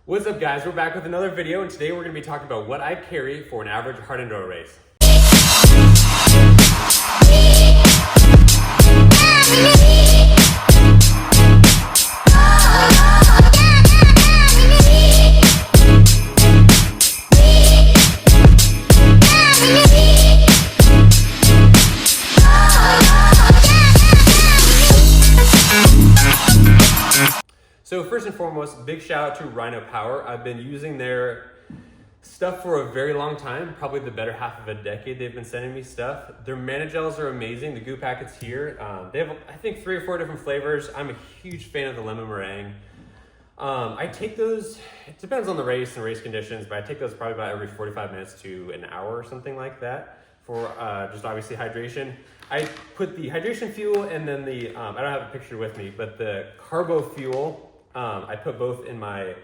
What's up guys, we're back with another video, and today we're going to be talking about what I carry for an average hard enduro race. So first and foremost, big shout out to Rhino Power. I've been using their stuff for a very long time, probably the better half of a decade they've been sending me stuff. Their Mana Gels are amazing, the goo packets here. They have, I think, 3 or 4 different flavors. I'm a huge fan of the lemon meringue. I take those, it depends on the race and race conditions, but I take those probably about every 45 minutes to an hour or something like that for just obviously hydration. I put the hydration fuel and then the, I don't have a picture with me, but the carbo fuel, I put both in my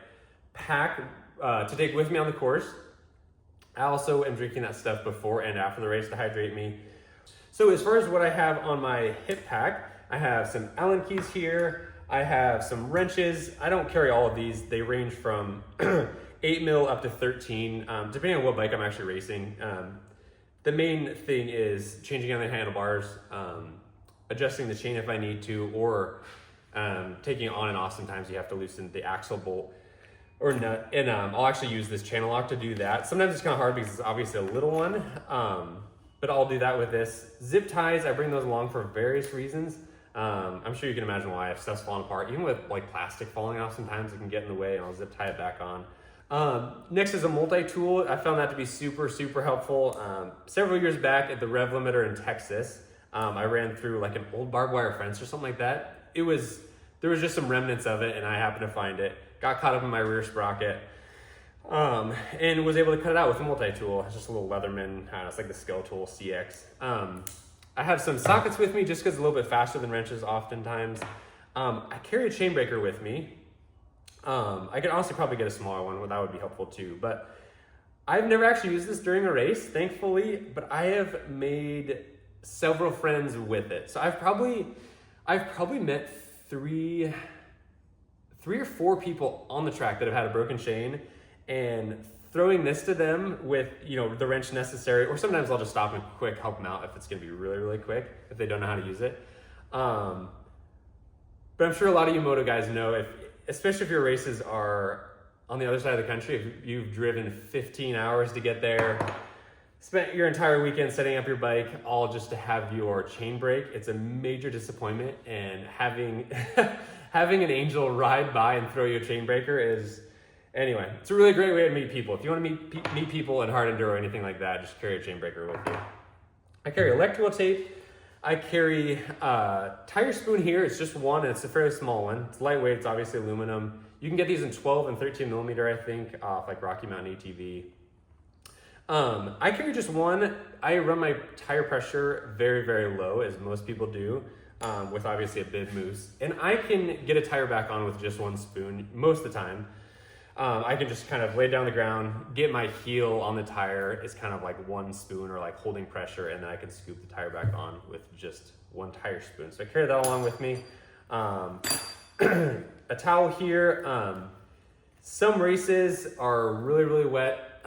pack to take with me on the course. I also am drinking that stuff before and after the race to hydrate me. So as far as what I have on my hip pack, I have some Allen keys here. I have some wrenches. I don't carry all of these. They range from 8 mil up to 13, depending on what bike I'm actually racing. The main thing is changing on the handlebars, adjusting the chain if I need to, or taking it on and off. Sometimes you have to loosen the axle bolt or nut, and I'll actually use this channel lock to do that. Sometimes it's kind of hard because it's obviously a little one, but I'll do that with this. Zip ties, I bring those along for various reasons. I'm sure you can imagine why, if stuff's falling apart, even with like plastic falling off, sometimes it can get in the way, and I'll zip tie it back on. Next is a multi-tool. I found that to be super helpful. Several years back at the Rev Limiter in Texas, I ran through like an old barbed wire fence or something like that. There was just some remnants of it, and I happened to find it. Got caught up in my rear sprocket, and was able to cut it out with a multi-tool. It's just a little Leatherman, it's like the Scale Tool CX. I have some sockets with me just because it's a little bit faster than wrenches oftentimes. I carry a chain breaker with me. I could honestly probably get a smaller one, that would be helpful too. But I've never actually used this during a race, thankfully, but I have made several friends with it. So I've probably met three or four people on the track that have had a broken chain, and throwing this to them with, you know, the wrench necessary, or sometimes I'll just stop and quick help them out if it's gonna be really quick, if they don't know how to use it. But I'm sure a lot of you moto guys know, especially if your races are on the other side of the country, if you've driven 15 hours to get there, spent your entire weekend setting up your bike all just to have your chain break, it's a major disappointment. And having having an angel ride by and throw you a chain breaker is, anyway, it's a really great way to meet people. If you want to meet people in hard enduro or anything like that, just carry a chain breaker with you. I carry electrical tape. I carry a tire spoon here. It's just one, and it's a fairly small one. It's lightweight, it's obviously aluminum. You can get these in 12 and 13 millimeter, I think, off like Rocky Mountain ATV. I carry just one. I run my tire pressure very low, as most people do, with obviously a bib moose. And I can get a tire back on with just one spoon most of the time. I can just kind of lay down the ground, get my heel on the tire. It's kind of like one spoon or like holding pressure, and then I can scoop the tire back on with just one tire spoon. So I carry that along with me. A towel here. Some races are really wet.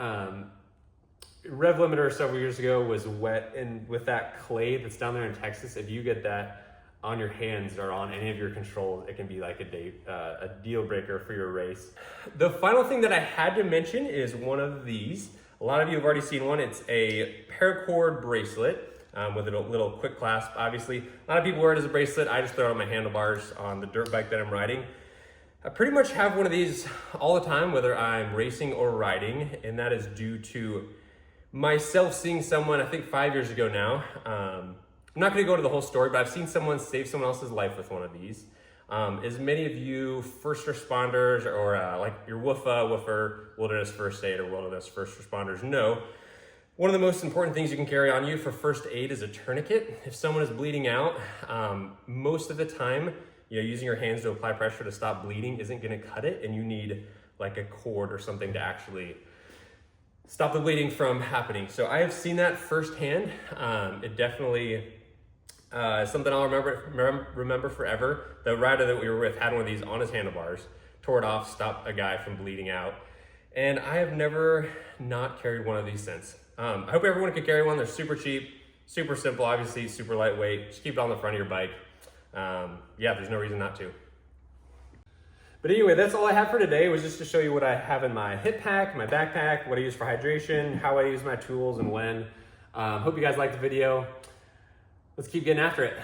Rev Limiter several years ago was wet, and with that clay that's down there in Texas, if you get that on your hands or on any of your controls, it can be like a deal breaker for your race. The final thing that I had to mention is one of these. A lot of you have already seen one. It's a paracord bracelet with a little quick clasp. Obviously, a lot of people wear it as a bracelet. I just throw it on my handlebars on the dirt bike that I'm riding. I pretty much have one of these all the time, whether I'm racing or riding, and that is due to myself seeing someone, I think 5 years ago now. I'm not gonna go to the whole story, but I've seen someone save someone else's life with one of these. As many of you first responders or like your woofer, wilderness first aid or wilderness first responders know, one of the most important things you can carry on you for first aid is a tourniquet. If someone is bleeding out, most of the time, you know, using your hands to apply pressure to stop bleeding isn't gonna cut it, and you need like a cord or something to actually stop the bleeding from happening. So I have seen that firsthand. It definitely something I'll remember forever. The rider that we were with had one of these on his handlebars, tore it off, stopped a guy from bleeding out. And I have never not carried one of these since. I hope everyone can carry one. They're super cheap, super simple, obviously super lightweight. Just keep it on the front of your bike. Yeah, there's no reason not to. But anyway, that's all I have for today, was just to show you what I have in my hip pack, my backpack, what I use for hydration, how I use my tools and when. Hope you guys liked the video. Let's keep getting after it.